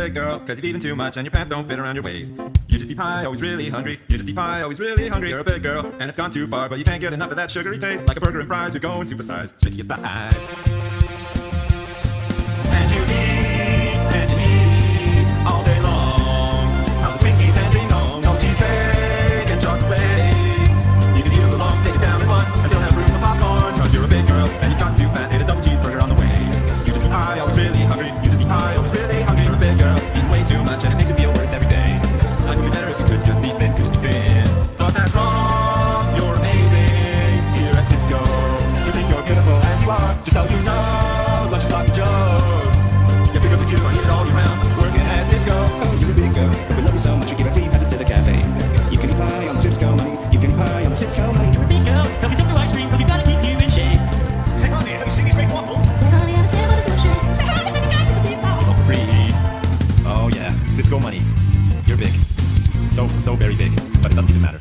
big girl, cause you've eaten too much and your pants don't fit around your waist. You just eat pie, always really hungry. You just eat pie, always really hungry. You're a big girl, and it's gone too far, but you can't get enough of that sugary taste. Like a burger and fries, you're going supersize. Straight to your thighs. And you eat all day long. How's the Twinkies and ding dong? No cheesecake and chocolate flakes. You can eat them along, take it down in one, and still have room for popcorn. Cause you're a big girl, and you've got too fat. Ate a double cheeseburger on the way. You just eat pie, always really hungry. You just eat pie, always really hungry. You're a big girl, eating way too much, and it makes you feel worse every day. Life would be better if you could just be thin, could just be thin. But that's wrong, you're amazing. Here at Cisco, you think you're beautiful as you are. Just so you know, lunch is sloppy joes. Yeah, bigger than you, I eat it all year round. Working at Cisco. Oh, you're a big girl, but we love you so much we give our free passes to the cafe. You can eat pie on the Cisco money. You can eat pie on the Cisco money. You're a big girl, help me dump your ice cream, but we gotta keep you in shape. Hang on there, have you seen these great waffles? Say honey, I understand what is milkshake. Say honey, baby, got the pizza. It's all for free. Oh yeah, Cisco money. You're big. So very big, but it doesn't even matter.